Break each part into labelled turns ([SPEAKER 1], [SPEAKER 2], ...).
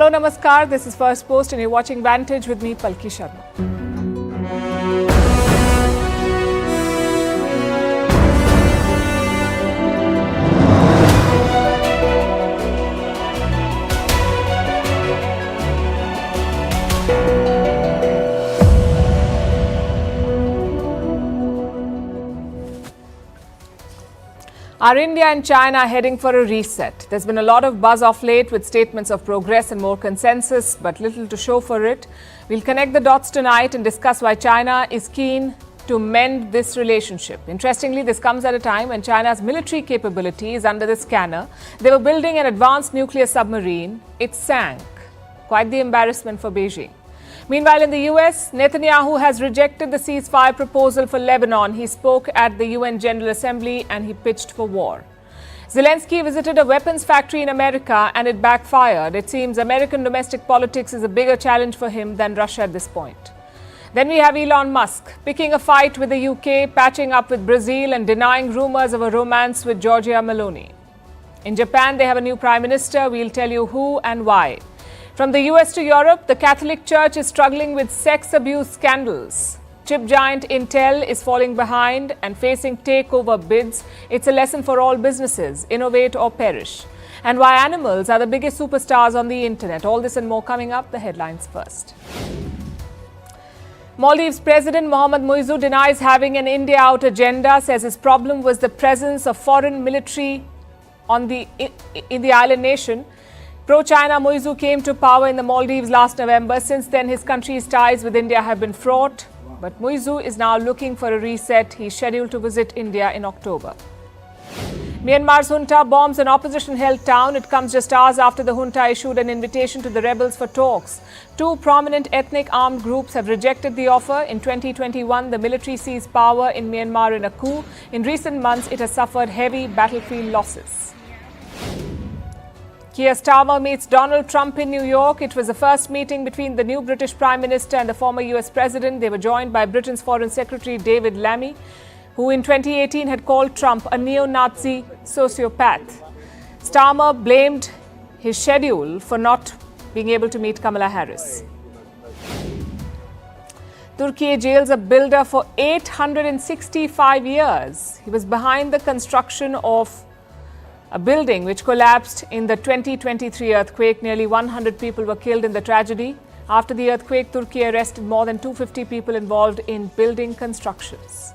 [SPEAKER 1] Hello, Namaskar. This is Firstpost and you're watching Vantage with me, Palki Sharma. Are India and China heading for a reset? There's been a lot of buzz off late with statements of progress and more consensus, but little to show for it. We'll connect the dots tonight and discuss why China is keen to mend this relationship. Interestingly, this comes at a time when China's military capability is under the scanner. They were building an advanced nuclear submarine. It sank. Quite the embarrassment for Beijing. Meanwhile, in the US, Netanyahu has rejected the ceasefire proposal for Lebanon. He spoke at the UN General Assembly and he pitched for war. Zelensky visited a weapons factory in America and it backfired. It seems American domestic politics is a bigger challenge for him than Russia at this point. Then we have Elon Musk picking a fight with the UK, patching up with Brazil and denying rumors of a romance with Giorgia Meloni. In Japan, they have a new Prime Minister. We'll tell you who and why. From the US to Europe, the Catholic Church is struggling with sex abuse scandals. Chip giant Intel is falling behind and facing takeover bids. It's a lesson for all businesses, innovate or perish. And why animals are the biggest superstars on the internet. All this and more coming up. The headlines first. Maldives President Mohammad Muizzu denies having an India out agenda, says his problem was the presence of foreign military in the island nation. Pro-China Muizzu came to power in the Maldives last November. Since then, his country's ties with India have been fraught. But Muizzu is now looking for a reset. He's scheduled to visit India in October. Myanmar's junta bombs an opposition-held town. It comes just hours after the junta issued an invitation to the rebels for talks. Two prominent ethnic armed groups have rejected the offer. In 2021, the military seized power in Myanmar in a coup. In recent months, it has suffered heavy battlefield losses. Keir Starmer meets Donald Trump in New York. It was the first meeting between the new British Prime Minister and the former US President. They were joined by Britain's Foreign Secretary David Lammy, who in 2018 had called Trump a neo-Nazi sociopath. Starmer blamed his schedule for not being able to meet Kamala Harris. Turkey jails a builder for 865 years. He was behind the construction of a building which collapsed in the 2023 earthquake. Nearly 100 people were killed in the tragedy. After the earthquake, Turkey arrested more than 250 people involved in building constructions.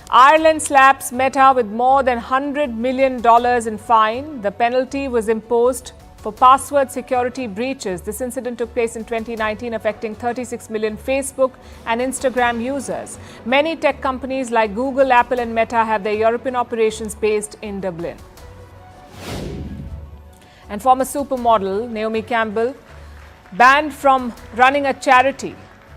[SPEAKER 1] Ireland slaps Meta with more than $100 million in fine. The penalty was imposed for password security breaches. This incident took place in 2019, affecting 36 million Facebook and Instagram users. Many tech companies like Google, Apple and Meta have their European operations based in Dublin. And former supermodel Naomi Campbell banned from running a charity.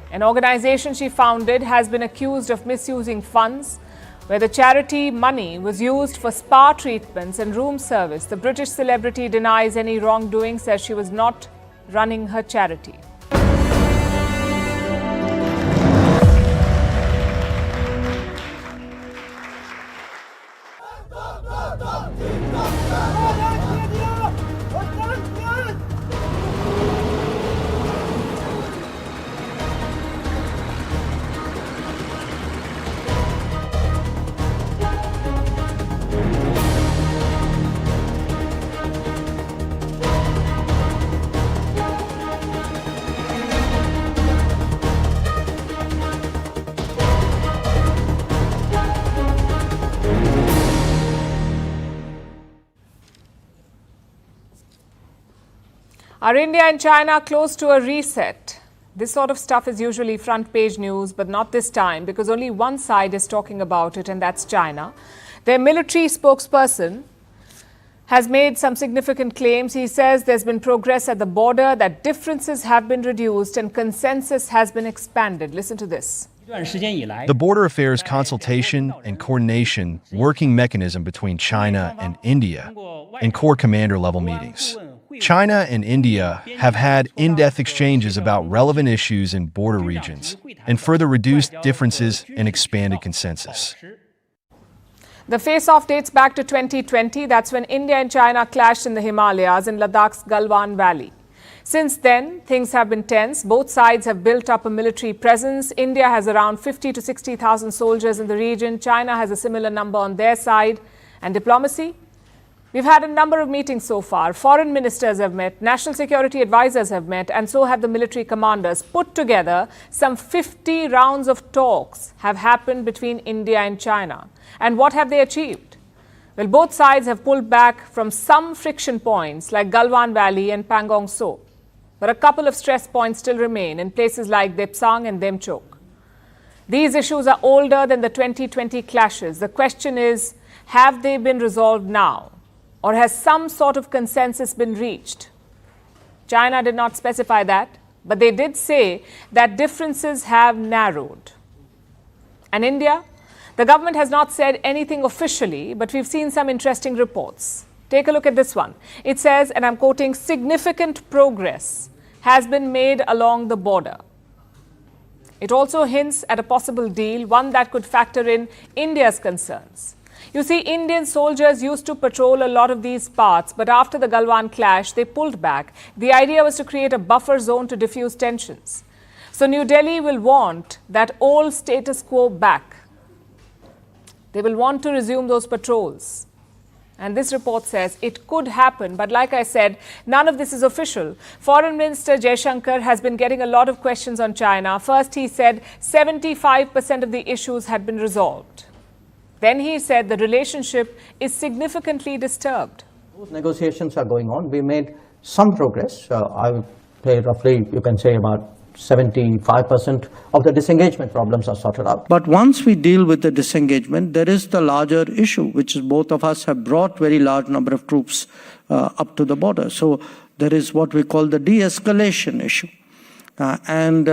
[SPEAKER 1] An organization she founded has been accused of misusing funds, where the charity money was used for spa treatments and room service. The British celebrity denies any wrongdoing, says she was not running her charity. Are India and China close to a reset? This sort of stuff is usually front page news, but not this time because only one side is talking about it, and that's China. Their military spokesperson has made some significant claims. He says there's been progress at the border, that differences have been reduced and consensus has been expanded. Listen to this.
[SPEAKER 2] The border affairs consultation and coordination working mechanism between China and India in core commander level meetings. China and India have had in-depth exchanges about relevant issues in border regions and further reduced differences and expanded consensus.
[SPEAKER 1] The face-off dates back to 2020. That's when India and China clashed in the Himalayas in Ladakh's Galwan Valley. Since then, things have been tense. Both sides have built up a military presence. India has around 50 to 60,000 soldiers in the region. China has a similar number on their side. And diplomacy? We've had a number of meetings so far. Foreign ministers have met, national security advisors have met, and so have the military commanders. Put together, some 50 rounds of talks have happened between India and China. And what have they achieved? Well, both sides have pulled back from some friction points like Galwan Valley and Pangong So. But a couple of stress points still remain in places like Depsang and Demchok. These issues are older than the 2020 clashes. The question is, have they been resolved now? Or has some sort of consensus been reached? China did not specify that, but they did say that differences have narrowed. And India? The government has not said anything officially, but we've seen some interesting reports. Take a look at this one. It says, and I'm quoting, significant progress has been made along the border. It also hints at a possible deal, one that could factor in India's concerns. You see, Indian soldiers used to patrol a lot of these parts, but after the Galwan clash, they pulled back. The idea was to create a buffer zone to diffuse tensions. So New Delhi will want that old status quo back. They will want to resume those patrols. And this report says it could happen, but like I said, none of this is official. Foreign Minister Jaishankar has been getting a lot of questions on China. First, he said 75% of the issues had been resolved. Then he said the relationship is significantly disturbed.
[SPEAKER 3] Those negotiations are going on. We made some progress. I would say roughly, you can say about 75% of the disengagement problems are sorted out.
[SPEAKER 4] But once we deal with the disengagement, there is the larger issue, which is both of us have brought very large number of troops up to the border. So there is what we call the de-escalation issue. Then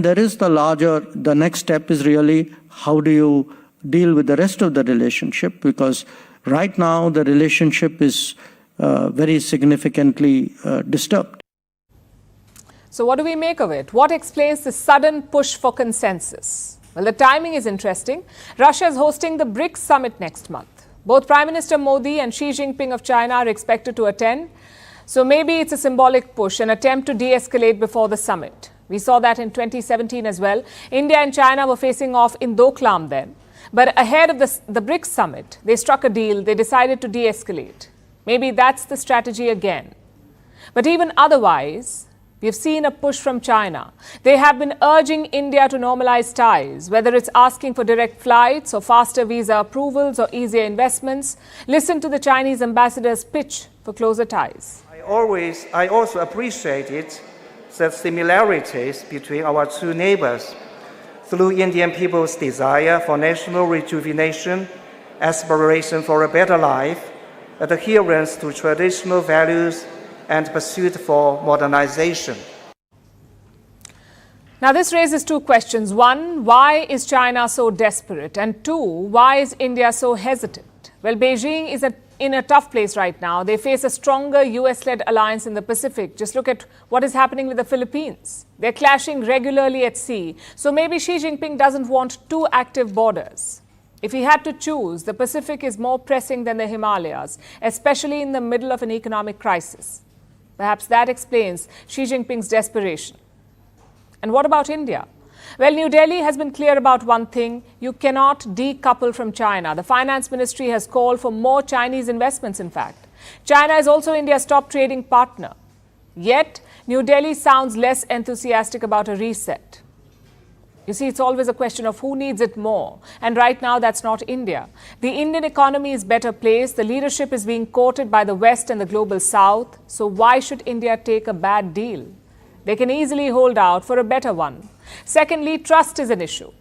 [SPEAKER 4] there is the next step is really how do you deal with the rest of the relationship, because right now the relationship is very significantly disturbed.
[SPEAKER 1] So what do we make of it? What explains the sudden push for consensus? Well, the timing is interesting. Russia is hosting the BRICS summit next month. Both Prime Minister Modi and Xi Jinping of China are expected to attend. So maybe it's a symbolic push, an attempt to de-escalate before the summit. We saw that in 2017 as well. India and China were facing off in Doklam then. But ahead of the BRICS summit, they struck a deal. They decided to de-escalate. Maybe that's the strategy again. But even otherwise, we've seen a push from China. They have been urging India to normalize ties, whether it's asking for direct flights or faster visa approvals or easier investments. Listen to the Chinese ambassador's pitch for closer ties.
[SPEAKER 5] I also appreciated the similarities between our two neighbors through Indian people's desire for national rejuvenation, aspiration for a better life, adherence to traditional values, and pursuit for modernization.
[SPEAKER 1] Now, this raises two questions. One, why is China so desperate? And two, why is India so hesitant? Well, Beijing is in a tough place right now. They face a stronger US-led alliance in the Pacific. Just look at what is happening with the Philippines. They're clashing regularly at sea. So maybe Xi Jinping doesn't want two active borders. If he had to choose, the Pacific is more pressing than the Himalayas, especially in the middle of an economic crisis. Perhaps that explains Xi Jinping's desperation. And what about India? Well, New Delhi has been clear about one thing. You cannot decouple from China. The finance ministry has called for more Chinese investments, in fact. China is also India's top trading partner. Yet, New Delhi sounds less enthusiastic about a reset. You see, it's always a question of who needs it more. And right now, that's not India. The Indian economy is better placed. The leadership is being courted by the West and the global South. So why should India take a bad deal? They can easily hold out for a better one. Secondly, trust is an issue.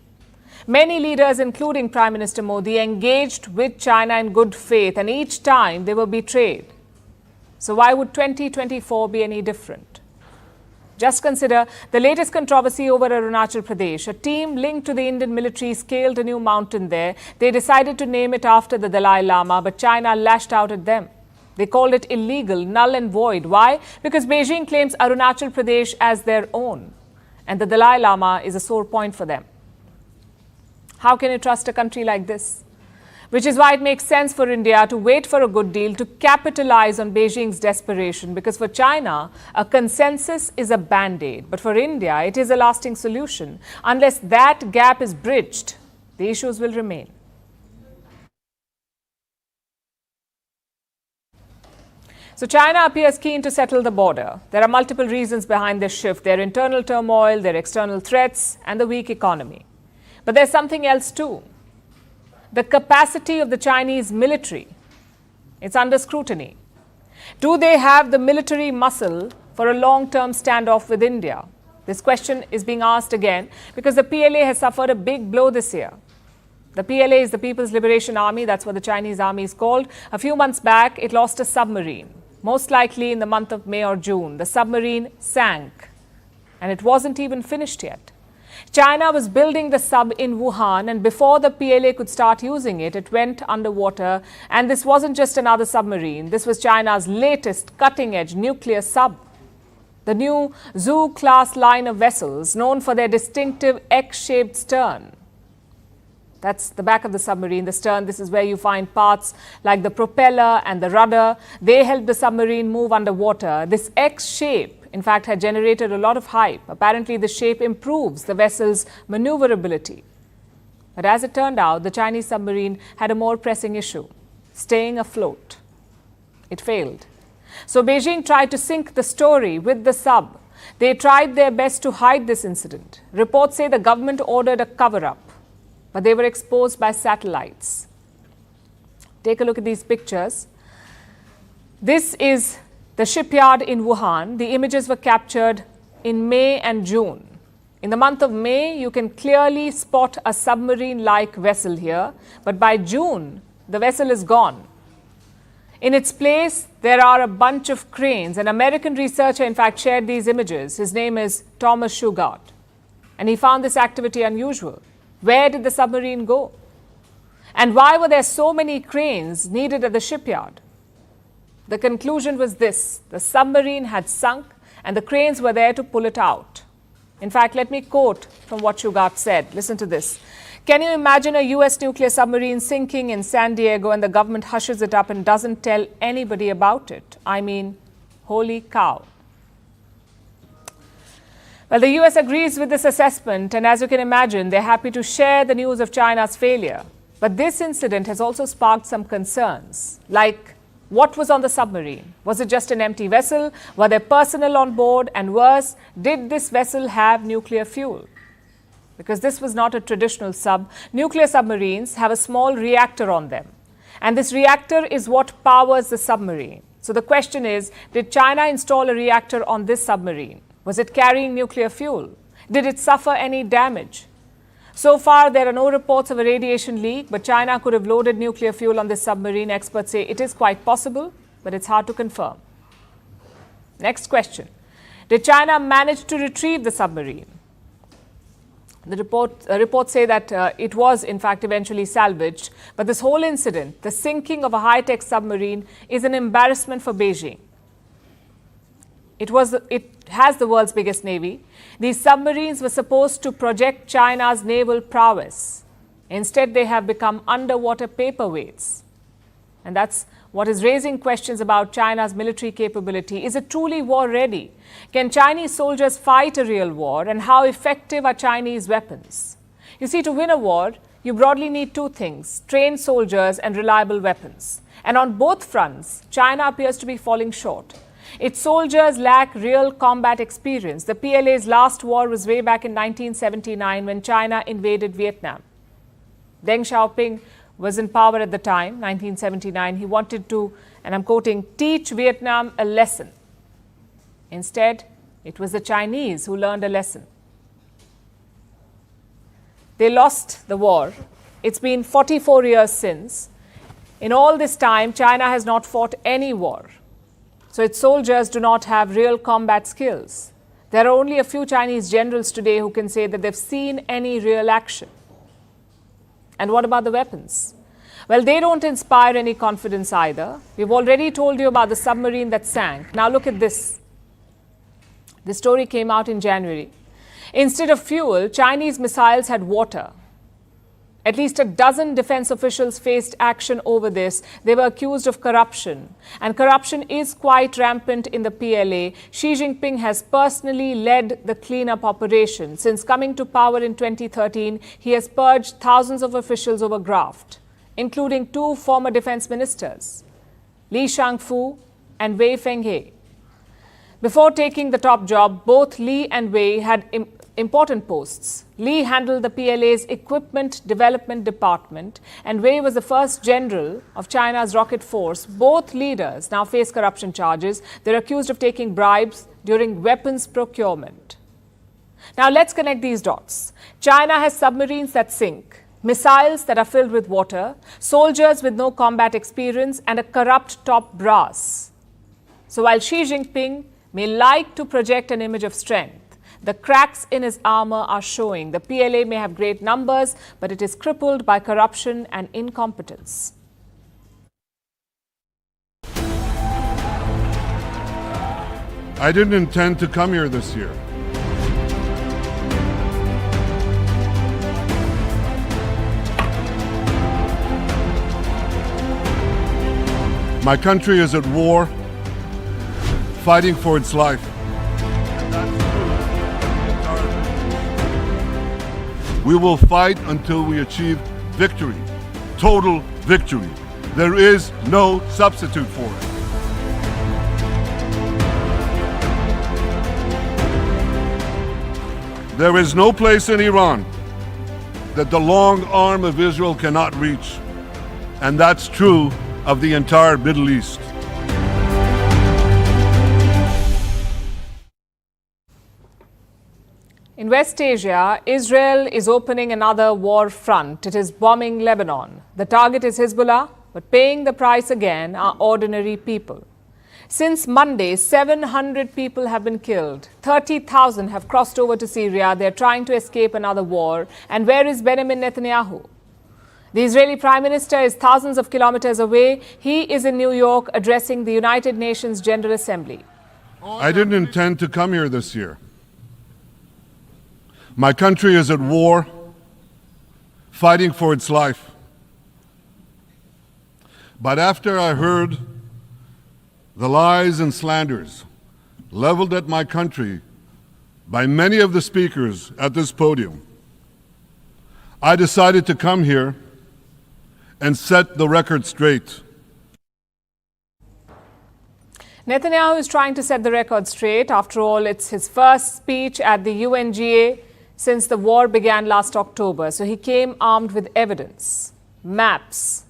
[SPEAKER 1] Many leaders, including Prime Minister Modi, engaged with China in good faith, and each time they were betrayed. So why would 2024 be any different? Just consider the latest controversy over Arunachal Pradesh. A team linked to the Indian military scaled a new mountain there. They decided to name it after the Dalai Lama, but China lashed out at them. They called it illegal, null and void. Why? Because Beijing claims Arunachal Pradesh as their own. And the Dalai Lama is a sore point for them. How can you trust a country like this? which is why it makes sense for India to wait for a good deal to capitalize on Beijing's desperation, because for China, a consensus is a band-aid, but for India, it is a lasting solution. Unless that gap is bridged, the issues will remain. So China appears keen to settle the border. There are multiple reasons behind this shift: their internal turmoil, their external threats, and the weak economy. But there's something else too. The capacity of the Chinese military. It's under scrutiny. Do they have the military muscle for a long-term standoff with India? This question is being asked again because the PLA has suffered a big blow this year. The PLA is the People's Liberation Army. That's what the Chinese army is called. A few months back, it lost a submarine. Most likely in the month of May or June. The submarine sank, and it wasn't even finished yet. China was building the sub in Wuhan, and before the PLA could start using it, it went underwater. And this wasn't just another submarine. This was China's latest cutting-edge nuclear sub. The new Zhou-class line of vessels, known for their distinctive X-shaped stern. That's the back of the submarine, the stern. This is where you find parts like the propeller and the rudder. They help the submarine move underwater. This X shape, in fact, had generated a lot of hype. Apparently, the shape improves the vessel's maneuverability. But as it turned out, the Chinese submarine had a more pressing issue: staying afloat. It failed. So Beijing tried to sink the story with the sub. They tried their best to hide this incident. Reports say the government ordered a cover-up, but they were exposed by satellites. Take a look at these pictures. This is the shipyard in Wuhan. The images were captured in May and June. In the month of May, you can clearly spot a submarine-like vessel here, but by June, the vessel is gone. In its place, there are a bunch of cranes. An American researcher, in fact, shared these images. His name is Thomas Shugart, and he found this activity unusual. Where did the submarine go? And why were there so many cranes needed at the shipyard? The conclusion was this: the submarine had sunk and the cranes were there to pull it out. In fact, let me quote from what Shugart said. Listen to this. Can you imagine a US nuclear submarine sinking in San Diego and the government hushes it up and doesn't tell anybody about it? I mean, holy cow. Well, the US agrees with this assessment, and as you can imagine, they're happy to share the news of China's failure. But this incident has also sparked some concerns, like what was on the submarine? Was it just an empty vessel? Were there personnel on board? And worse, did this vessel have nuclear fuel? Because this was not a traditional sub. Nuclear submarines have a small reactor on them, and this reactor is what powers the submarine. So the question is, did China install a reactor on this submarine? Was it carrying nuclear fuel? Did it suffer any damage? So far, there are no reports of a radiation leak, but China could have loaded nuclear fuel on this submarine. Experts say it is quite possible, but it's hard to confirm. Next question. Did China manage to retrieve the submarine? The reports say that it was, in fact, eventually salvaged. But this whole incident, the sinking of a high-tech submarine, is an embarrassment for Beijing. It has the world's biggest navy. These submarines were supposed to project China's naval prowess. Instead, they have become underwater paperweights. And that's what is raising questions about China's military capability. Is it truly war-ready? Can Chinese soldiers fight a real war? And how effective are Chinese weapons? You see, to win a war, you broadly need two things: trained soldiers and reliable weapons. And on both fronts, China appears to be falling short. Its soldiers lack real combat experience. The PLA's last war was way back in 1979 when China invaded Vietnam. Deng Xiaoping was in power at the time, 1979. He wanted to, and I'm quoting, teach Vietnam a lesson. Instead, it was the Chinese who learned a lesson. They lost the war. It's been 44 years since. In all this time, China has not fought any war. So its soldiers do not have real combat skills. There are only a few Chinese generals today who can say that they've seen any real action. And what about the weapons? Well, they don't inspire any confidence either. We've already told you about the submarine that sank. Now look at this. This story came out in January. Instead of fuel, Chinese missiles had water. At least a dozen defense officials faced action over this. They were accused of corruption. And corruption is quite rampant in the PLA. Xi Jinping has personally led the cleanup operation. Since coming to power in 2013, he has purged thousands of officials over graft, including 2 former defense ministers, Li Shangfu and Wei Fenghe. Before taking the top job, both Li and Wei had important posts. Li handled the PLA's Equipment Development Department, and Wei was the first general of China's rocket force. Both leaders now face corruption charges. They're accused of taking bribes during weapons procurement. Now let's connect these dots. China has submarines that sink, missiles that are filled with water, soldiers with no combat experience, and a corrupt top brass. So while Xi Jinping may like to project an image of strength, the cracks in his armor are showing. The PLA may have great numbers, but it is crippled by corruption and incompetence.
[SPEAKER 6] I didn't intend to come here this year. My country is at war, fighting for its life. We will fight until we achieve victory, total victory. There is no substitute for it. There is no place in Iran that the long arm of Israel cannot reach, and that's true of the entire Middle East.
[SPEAKER 1] In West Asia, Israel is opening another war front. It is bombing Lebanon. The target is Hezbollah, but paying the price again are ordinary people. Since Monday, 700 people have been killed. 30,000 have crossed over to Syria. They are trying to escape another war. And where is Benjamin Netanyahu? The Israeli Prime Minister is thousands of kilometers away. He is in New York addressing the United Nations General Assembly.
[SPEAKER 6] I didn't intend to come here this year. My country is at war, fighting for its life. But after I heard the lies and slanders leveled at my country by many of the speakers at this podium, I decided to come here and set the record straight.
[SPEAKER 1] Netanyahu is trying to set the record straight. After all, it's his first speech at the UNGA since the war began last October. So he came armed with evidence, maps.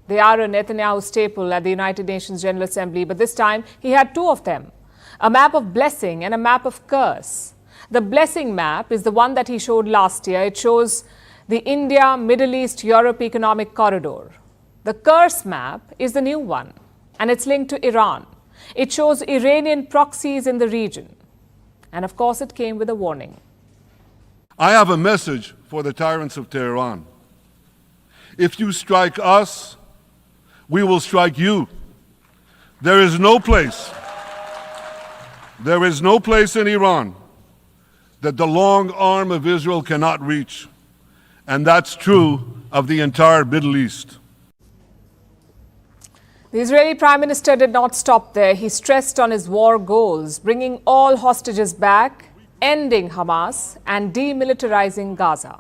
[SPEAKER 1] They are a Netanyahu staple at the United Nations General Assembly, but this time he had 2 of them, a map of blessing and a map of curse. The blessing map is the one that he showed last year. It shows the India, Middle East, Europe economic corridor. The curse map is the new one, and it's linked to Iran. It shows Iranian proxies in the region. And of course, it came with a warning.
[SPEAKER 6] I have a message for the tyrants of Tehran. If you strike us, we will strike you. There is no place in Iran that the long arm of Israel cannot reach. And that's true of the entire Middle East.
[SPEAKER 1] The Israeli Prime Minister did not stop there. He stressed on his war goals, bringing all hostages back, ending Hamas, and demilitarizing Gaza.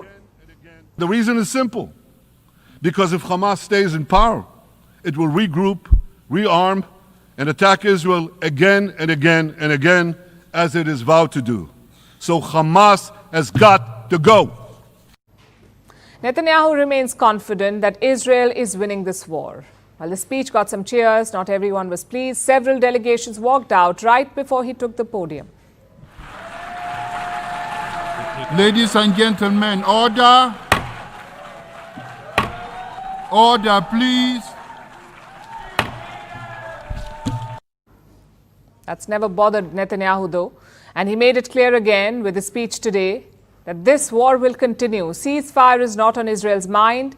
[SPEAKER 6] The reason is simple. Because if Hamas stays in power, it will regroup, rearm, and attack Israel again and again and again, as it is vowed to do. So Hamas has got to go.
[SPEAKER 1] Netanyahu remains confident that Israel is winning this war. While the speech got some cheers, not everyone was pleased. Several delegations walked out right before he took the podium.
[SPEAKER 7] Ladies and gentlemen, order. Order, please.
[SPEAKER 1] That's never bothered Netanyahu, though. And he made it clear again with his speech today that this war will continue. Ceasefire is not on Israel's mind.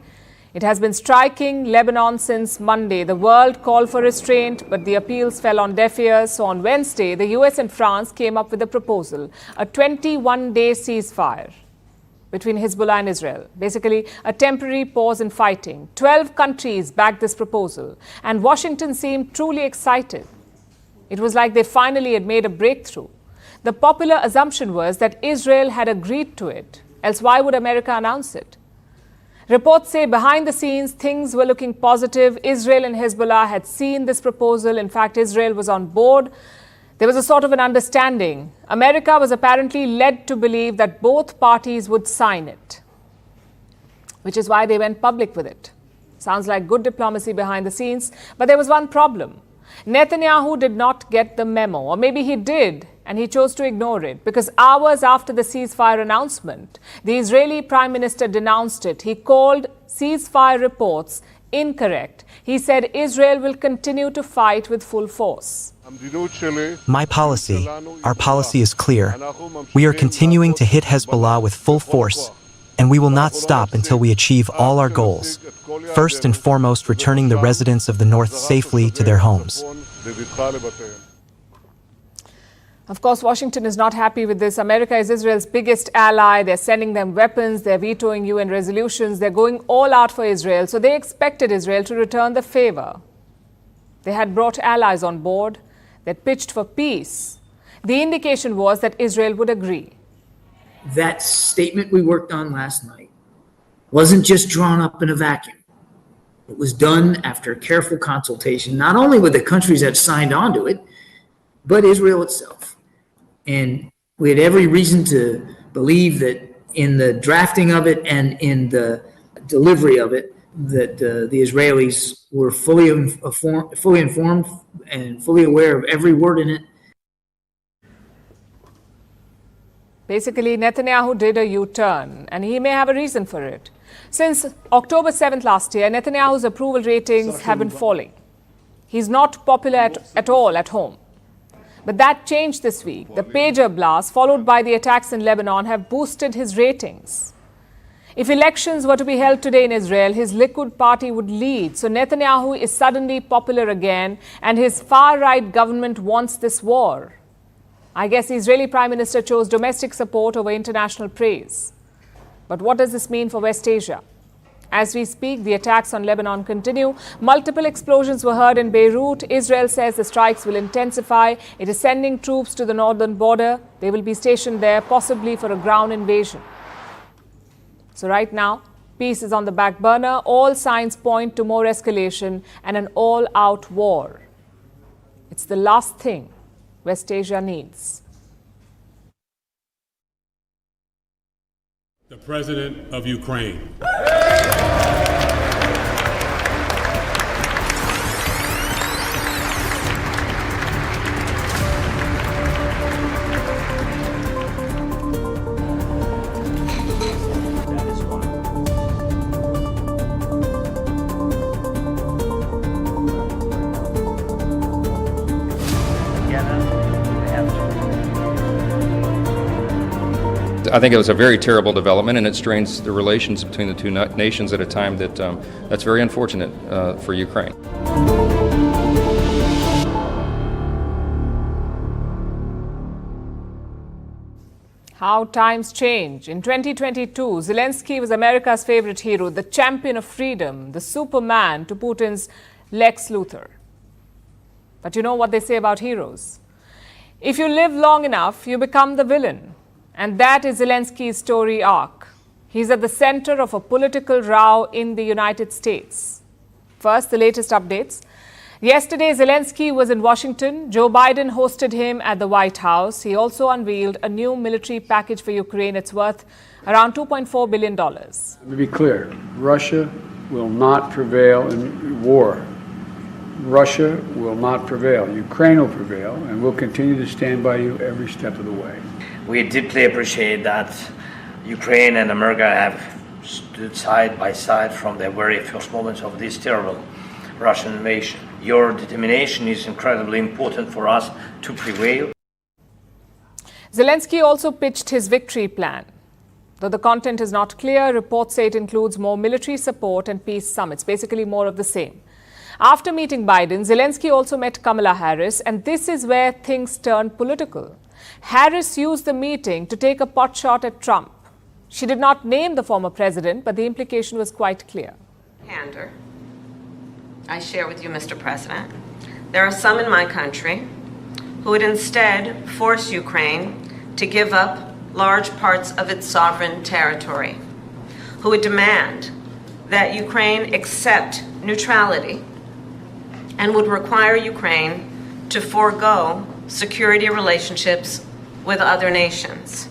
[SPEAKER 1] It has been striking Lebanon since Monday. The world called for restraint, but the appeals fell on deaf ears. So on Wednesday, the US and France came up with a proposal, a 21-day ceasefire, between Hezbollah and Israel. Basically, a temporary pause in fighting. 12 countries backed this proposal, and Washington seemed truly excited. It was like they finally had made a breakthrough. The popular assumption was that Israel had agreed to it, else why would America announce it? Reports say behind the scenes, things were looking positive. Israel and Hezbollah had seen this proposal. In fact, Israel was on board. There was a sort of an understanding. America was apparently led to believe that both parties would sign it, which is why they went public with it. Sounds like good diplomacy behind the scenes, but there was one problem. Netanyahu did not get the memo, or maybe he did, and he chose to ignore it, because hours after the ceasefire announcement, the Israeli Prime Minister denounced it. He called ceasefire reports incorrect. He said Israel will continue to fight with full force.
[SPEAKER 8] My policy, our policy is clear. We are continuing to hit Hezbollah with full force, and we will not stop until we achieve all our goals. First and foremost, returning the residents of the North safely to their homes.
[SPEAKER 1] Of course, Washington is not happy with this. America is Israel's biggest ally. They're sending them weapons. They're vetoing UN resolutions. They're going all out for Israel. So they expected Israel to return the favor. They had brought allies on board. They'd pitched for peace. The indication was that Israel would agree.
[SPEAKER 9] That statement we worked on last night wasn't just drawn up in a vacuum. It was done after careful consultation, not only with the countries that signed on to it, but Israel itself. And we had every reason to believe that in the drafting of it and in the delivery of it, that the Israelis were fully informed and fully aware of every word in it.
[SPEAKER 1] Basically, Netanyahu did a U-turn, and he may have a reason for it. Since October 7th last year, Netanyahu's approval ratings have been falling. He's not popular at all at home. But that changed this week. The pager blast, followed by the attacks in Lebanon, have boosted his ratings. If elections were to be held today in Israel, his Likud party would lead. So Netanyahu is suddenly popular again, and his far-right government wants this war. I guess the Israeli Prime Minister chose domestic support over international praise. But what does this mean for West Asia? As we speak, the attacks on Lebanon continue. Multiple explosions were heard in Beirut. Israel says the strikes will intensify. It is sending troops to the northern border. They will be stationed there, possibly for a ground invasion. So right now, peace is on the back burner. All signs point to more escalation and an all-out war. It's the last thing West Asia needs.
[SPEAKER 10] The President of Ukraine.
[SPEAKER 11] I think it was a very terrible development, and it strains the relations between the two nations at a time that's very unfortunate for Ukraine.
[SPEAKER 1] How times change. In 2022, Zelensky was America's favorite hero, the champion of freedom, the Superman to Putin's Lex Luthor. But you know what they say about heroes? If you live long enough, you become the villain. And that is Zelensky's story arc. He's at the center of a political row in the United States. First, the latest updates. Yesterday, Zelensky was in Washington. Joe Biden hosted him at the White House. He also unveiled a new military package for Ukraine. It's worth around $2.4 billion.
[SPEAKER 12] Let me be clear. Russia will not prevail in war. Russia will not prevail. Ukraine will prevail, and we'll continue to stand by you every step of the way.
[SPEAKER 13] We deeply appreciate that Ukraine and America have stood side by side from the very first moments of this terrible Russian invasion. Your determination is incredibly important for us to prevail.
[SPEAKER 1] Zelensky also pitched his victory plan. Though the content is not clear, reports say it includes more military support and peace summits, basically more of the same. After meeting Biden, Zelensky also met Kamala Harris, and this is where things turned political. Harris used the meeting to take a potshot at Trump. She did not name the former president, but the implication was quite clear.
[SPEAKER 14] Candor, I share with you, Mr. President, there are some in my country who would instead force Ukraine to give up large parts of its sovereign territory, who would demand that Ukraine accept neutrality and would require Ukraine to forego security relationships with other nations.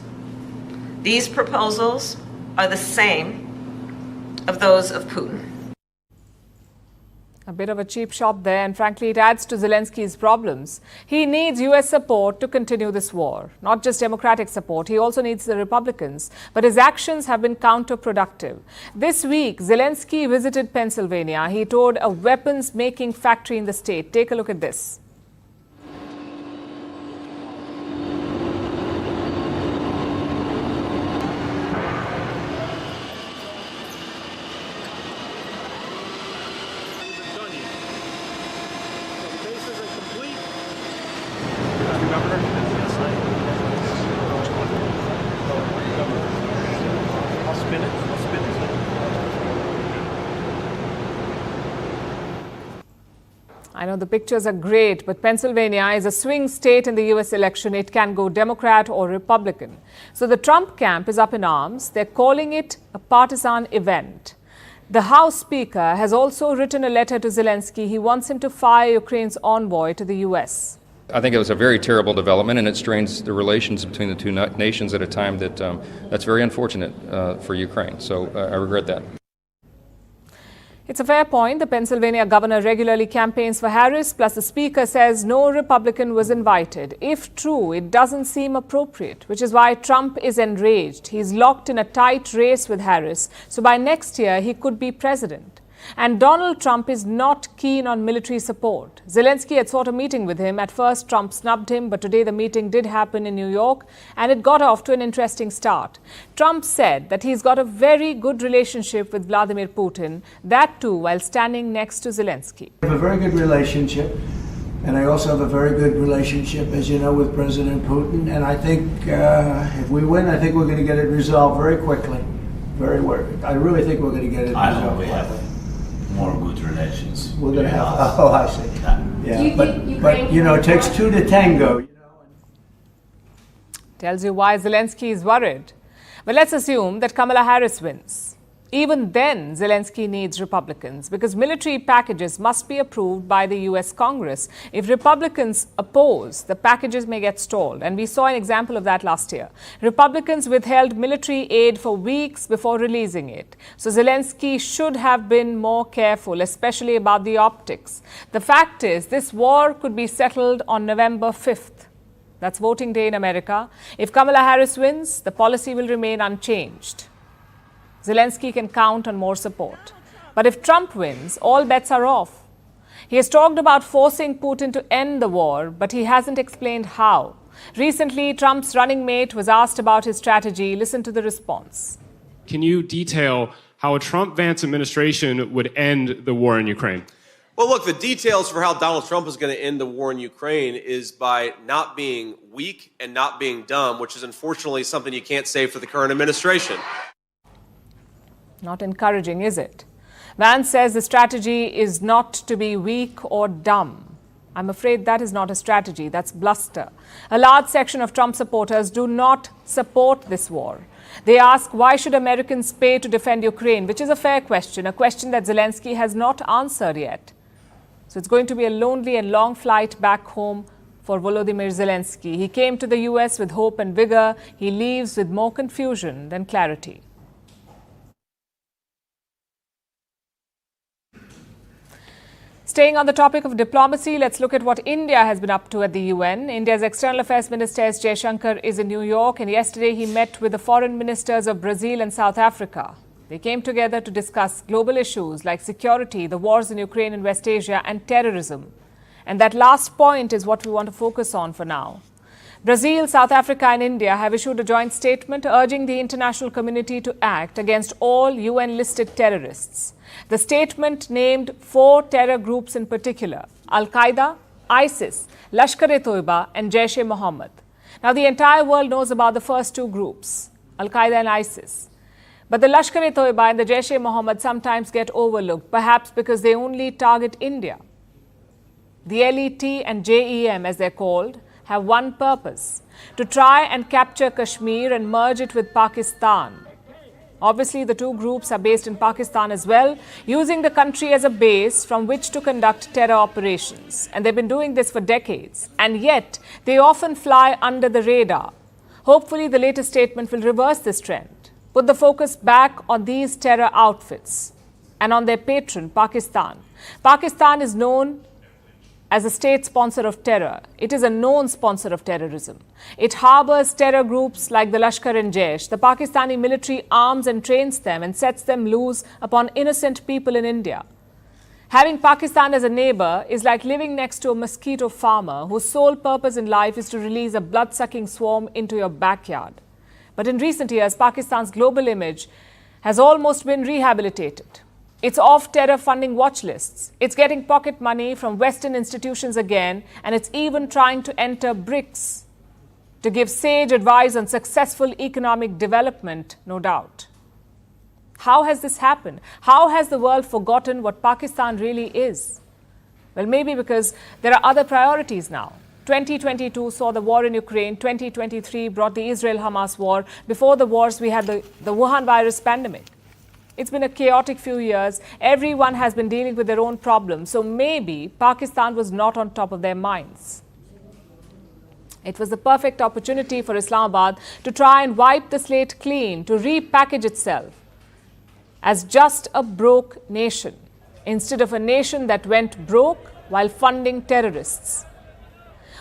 [SPEAKER 14] These proposals are the same of those of Putin.
[SPEAKER 1] A bit of a cheap shot there, and frankly, it adds to Zelensky's problems. He needs US support to continue this war. Not just Democratic support, he also needs the Republicans. But his actions have been counterproductive. This week, Zelensky visited Pennsylvania. He toured a weapons-making factory in the state. Take a look at this. I know the pictures are great, but Pennsylvania is a swing state in the US election. It can go Democrat or Republican. So the Trump camp is up in arms. They're calling it a partisan event. The House Speaker has also written a letter to Zelensky. He wants him to fire Ukraine's envoy to the US.
[SPEAKER 11] I think it was a very terrible development, and it strains the relations between the two nations at a time that that's very unfortunate for Ukraine. So I regret that.
[SPEAKER 1] It's a fair point. The Pennsylvania governor regularly campaigns for Harris, plus the speaker says no Republican was invited. If true, it doesn't seem appropriate, which is why Trump is enraged. He's locked in a tight race with Harris, so by next year he could be president. And Donald Trump is not keen on military support. Zelensky had sought a meeting with him. At first, Trump snubbed him, but today the meeting did happen in New York, and it got off to an interesting start. Trump said that he's got a very good relationship with Vladimir Putin, that too while standing next to Zelensky.
[SPEAKER 15] We have a very good relationship, and I also have a very good relationship, as you know, with President Putin. And I think if we win, I think we're going to get it resolved very quickly. I really think we're going to get it resolved.
[SPEAKER 16] I hope we have more good relations.
[SPEAKER 15] We're going to have. Oh, I see. Yeah, but you know, it takes two to tango.
[SPEAKER 1] Tells you why Zelensky is worried. But let's assume that Kamala Harris wins. Even then, Zelensky needs Republicans because military packages must be approved by the US Congress. If Republicans oppose, the packages may get stalled. And we saw an example of that last year. Republicans withheld military aid for weeks before releasing it. So Zelensky should have been more careful, especially about the optics. The fact is, this war could be settled on November 5th. That's voting day in America. If Kamala Harris wins, the policy will remain unchanged. Zelensky can count on more support. But if Trump wins, all bets are off. He has talked about forcing Putin to end the war, but he hasn't explained how. Recently, Trump's running mate was asked about his strategy. Listen to the response.
[SPEAKER 17] Can you detail how a Trump-Vance administration would end the war in Ukraine?
[SPEAKER 18] Well, look, the details for how Donald Trump is going to end the war in Ukraine is by not being weak and not being dumb, which is unfortunately something you can't say for the current administration.
[SPEAKER 1] Not encouraging, is it? Vance says the strategy is not to be weak or dumb. I'm afraid that is not a strategy, that's bluster. A large section of Trump supporters do not support this war. They ask, why should Americans pay to defend Ukraine? Which is a fair question, a question that Zelensky has not answered yet. So it's going to be a lonely and long flight back home for Volodymyr Zelensky. He came to the US with hope and vigor. He leaves with more confusion than clarity. Staying on the topic of diplomacy, let's look at what India has been up to at the UN. India's External Affairs Minister S. Jaishankar is in New York, and yesterday he met with the foreign ministers of Brazil and South Africa. They came together to discuss global issues like security, the wars in Ukraine and West Asia, and terrorism. And that last point is what we want to focus on for now. Brazil, South Africa and India have issued a joint statement urging the international community to act against all UN-listed terrorists. The statement named 4 terror groups in particular: Al-Qaeda, ISIS, Lashkar-e-Toiba and Jaish-e-Mohammed. Now, the entire world knows about the first 2 groups. Al-Qaeda and ISIS. But the Lashkar-e-Toiba and the Jaish-e-Mohammed sometimes get overlooked, perhaps because they only target India. The LET and JEM, as they're called, have one purpose: to try and capture Kashmir and merge it with Pakistan. Obviously, the two groups are based in Pakistan as well, using the country as a base from which to conduct terror operations. And they've been doing this for decades. And yet, they often fly under the radar. Hopefully, the latest statement will reverse this trend, put the focus back on these terror outfits and on their patron, Pakistan. Pakistan is known as a state sponsor of terror. It is a known sponsor of terrorism. It harbors terror groups like the Lashkar and Jaish. The Pakistani military arms and trains them and sets them loose upon innocent people in India. Having Pakistan as a neighbor is like living next to a mosquito farmer whose sole purpose in life is to release a blood-sucking swarm into your backyard. But in recent years, Pakistan's global image has almost been rehabilitated. It's off terror funding watch lists. It's getting pocket money from Western institutions again, and it's even trying to enter BRICS to give sage advice on successful economic development, no doubt. How has this happened? How has the world forgotten what Pakistan really is? Well, maybe because there are other priorities now. 2022 saw the war in Ukraine. 2023 brought the Israel-Hamas war. Before the wars, we had the Wuhan virus pandemic. It's been a chaotic few years. Everyone has been dealing with their own problems. So maybe Pakistan was not on top of their minds. It was the perfect opportunity for Islamabad to try and wipe the slate clean, to repackage itself as just a broke nation, instead of a nation that went broke while funding terrorists.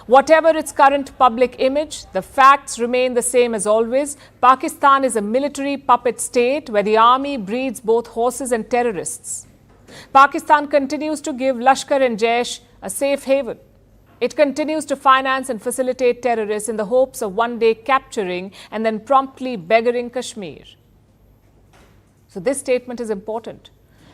[SPEAKER 1] Whatever its current public image, the facts remain the same as always. Pakistan is a military puppet state where the army breeds both horses and terrorists. Pakistan continues to give Lashkar and Jaish a safe haven. It continues to finance and facilitate terrorists in the hopes of one day capturing and then promptly beggaring Kashmir. So this statement is important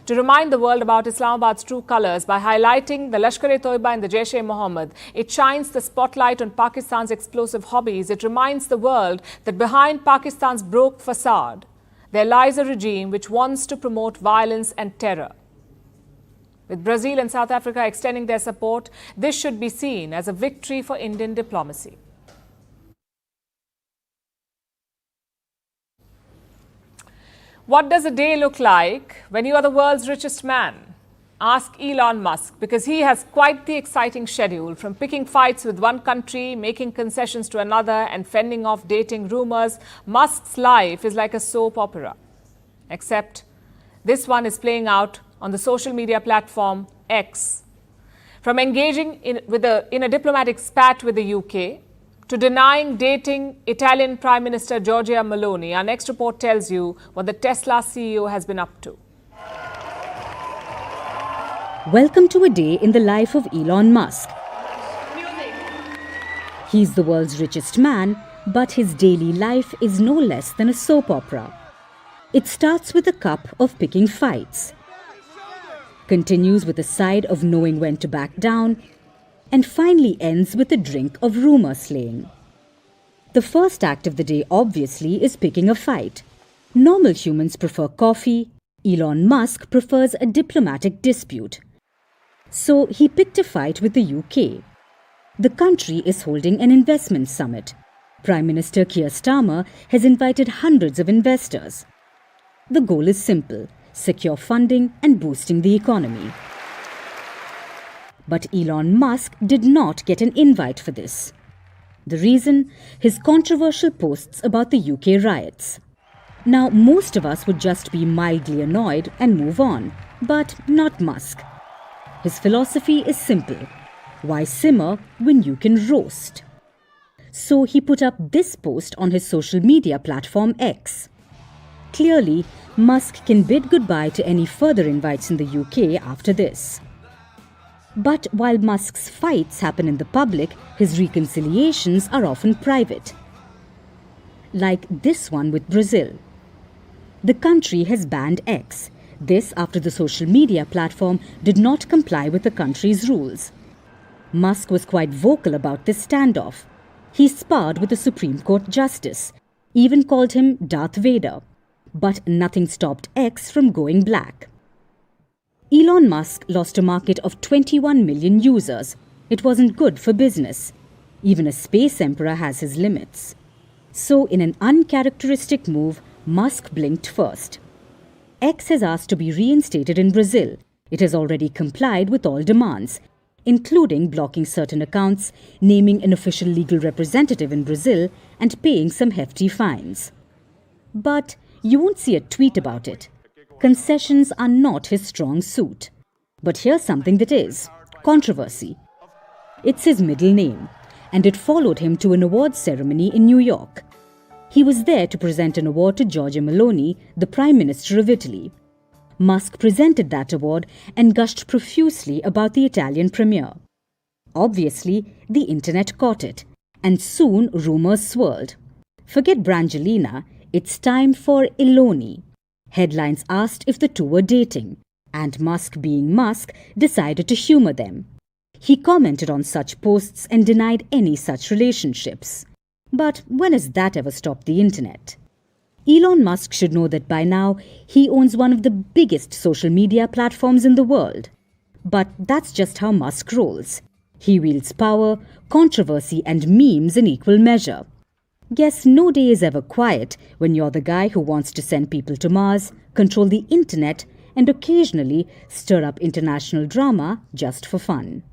[SPEAKER 1] to remind the world about Islamabad's true colors by highlighting the Lashkar-e-Toiba and the Jaish-e-Mohammed. It shines the spotlight on Pakistan's explosive hobbies. It reminds the world that behind Pakistan's broke facade, there lies a regime which wants to promote violence and terror. With Brazil and South Africa extending their support, this should be seen as a victory for Indian diplomacy. What does a day look like when you are the world's richest man? Ask Elon Musk, because he has quite the exciting schedule, from picking fights with one country, making concessions to another, and fending off dating rumors. Musk's life is like a soap opera. Except this one is playing out on the social media platform X. From engaging in a diplomatic spat with the UK, to denying dating Italian Prime Minister Giorgia Meloni, our next report tells you what the Tesla CEO has been up to.
[SPEAKER 19] Welcome to a day in the life of Elon Musk. He's the world's richest man, but his daily life is no less than a soap opera. It starts with a cup of picking fights, continues with a side of knowing when to back down, and finally ends with a drink of rumor slaying. The first act of the day, obviously, is picking a fight. Normal humans prefer coffee. Elon Musk prefers a diplomatic dispute. So he picked a fight with the UK. The country is holding an investment summit. Prime Minister Keir Starmer has invited hundreds of investors. The goal is simple: secure funding and boosting the economy. But Elon Musk did not get an invite for this. The reason? His controversial posts about the UK riots. Now, most of us would just be mildly annoyed and move on, but not Musk. His philosophy is simple: why simmer when you can roast? So he put up this post on his social media platform X. Clearly, Musk can bid goodbye to any further invites in the UK after this. But while Musk's fights happen in the public, his reconciliations are often private. Like this one with Brazil. The country has banned X. This after the social media platform did not comply with the country's rules. Musk was quite vocal about this standoff. He sparred with a Supreme Court justice. even called him Darth Vader. But nothing stopped X from going black. Elon Musk lost a market of 21 million users. It wasn't good for business. Even a space emperor has his limits. So, in an uncharacteristic move, Musk blinked first. X has asked to be reinstated in Brazil. It has already complied with all demands, including blocking certain accounts, naming an official legal representative in Brazil, and paying some hefty fines. But you won't see a tweet about it. Concessions are not his strong suit. But here's something that is: controversy. It's his middle name, and it followed him to an awards ceremony in New York. He was there to present an award to Giorgia Meloni, the Prime Minister of Italy. Musk presented that award and gushed profusely about the Italian premier. Obviously, the internet caught it, and soon rumors swirled. Forget Brangelina, it's time for Eloni. Headlines asked if the two were dating, and Musk, being Musk, decided to humor them. He commented on such posts and denied any such relationships. But when has that ever stopped the internet? Elon Musk should know that by now he owns one of the biggest social media platforms in the world. But that's just how Musk rolls. He wields power, controversy, and memes in equal measure. Guess no day is ever quiet when you're the guy who wants to send people to Mars, control the internet, and occasionally stir up international drama just for fun.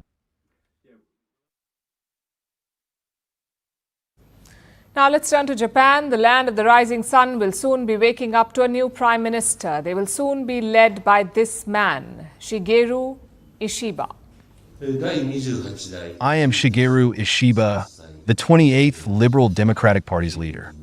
[SPEAKER 1] Now let's turn to Japan. The land of the rising sun will soon be waking up to a new prime minister. They will soon be led by this man, Shigeru Ishiba.
[SPEAKER 2] I am Shigeru Ishiba, the 28th Liberal Democratic Party's leader.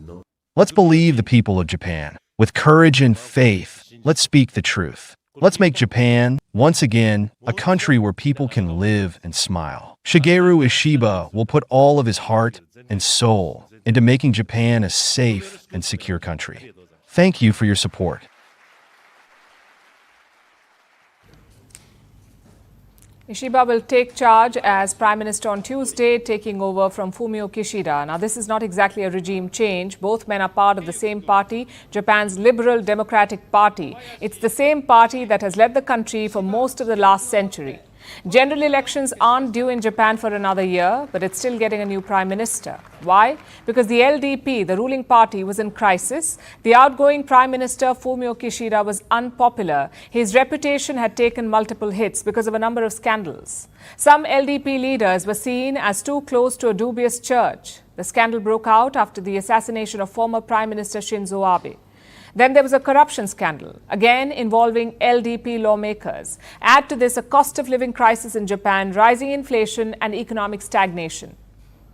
[SPEAKER 2] Let's believe the people of Japan. With courage and faith, let's speak the truth. Let's make Japan, once again, a country where people can live and smile. Shigeru Ishiba will put all of his heart and soul into making Japan a safe and secure country. Thank you for your support.
[SPEAKER 1] Ishiba will take charge as Prime Minister on Tuesday, taking over from Fumio Kishida. Now, this is not exactly a regime change. Both men are part of the same party, Japan's Liberal Democratic Party. It's the same party that has led the country for most of the last century. General elections aren't due in Japan for another year, but it's still getting a new prime minister. Why? Because the LDP, the ruling party, was in crisis. The outgoing Prime Minister Fumio Kishida was unpopular. His reputation had taken multiple hits because of a number of scandals. Some LDP leaders were seen as too close to a dubious church. The scandal broke out after the assassination of former Prime Minister Shinzo Abe. Then there was a corruption scandal, again involving LDP lawmakers. Add to this a cost of living crisis in Japan, rising inflation and economic stagnation.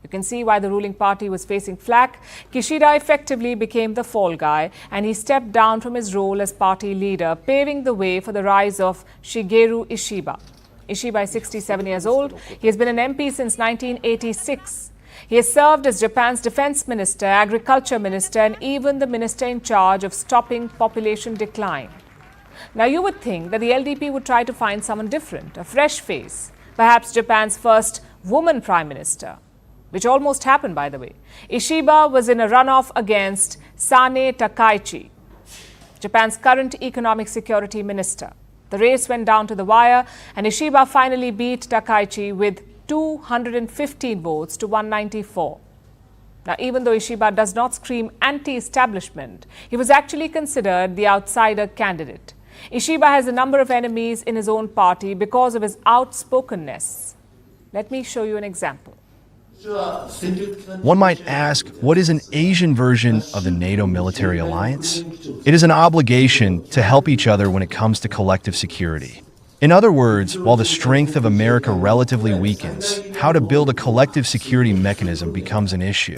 [SPEAKER 1] You can see why the ruling party was facing flack. Kishida effectively became the fall guy, and he stepped down from his role as party leader, paving the way for the rise of Shigeru Ishiba. Ishiba is 67 years old. He has been an MP since 1986. He has served as Japan's defense minister, agriculture minister, and even the minister in charge of stopping population decline. Now, you would think that the LDP would try to find someone different, a fresh face, perhaps Japan's first woman prime minister, which almost happened, by the way. Ishiba was in a runoff against Sane Takaichi, Japan's current economic security minister. The race went down to the wire, and Ishiba finally beat Takaichi with 215 votes to 194. Now, even though Ishiba does not scream anti-establishment, he was actually considered the outsider candidate. Ishiba has a number of enemies in his own party because of his outspokenness. Let me show you an example.
[SPEAKER 2] One might ask, what is an Asian version of the NATO military alliance? It is an obligation to help each other when it comes to collective security. In other words, while the strength of America relatively weakens, how to build a collective security mechanism becomes an issue.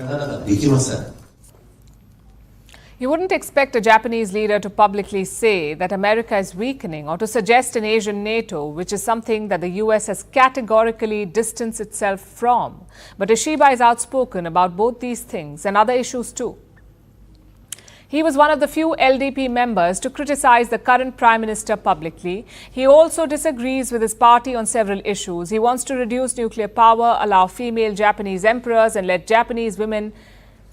[SPEAKER 1] You wouldn't expect a Japanese leader to publicly say that America is weakening or to suggest an Asian NATO, which is something that the US has categorically distanced itself from. But Ishiba is outspoken about both these things and other issues too. He was one of the few LDP members to criticize the current Prime Minister publicly. He also disagrees with his party on several issues. He wants to reduce nuclear power, allow female Japanese emperors, and let Japanese women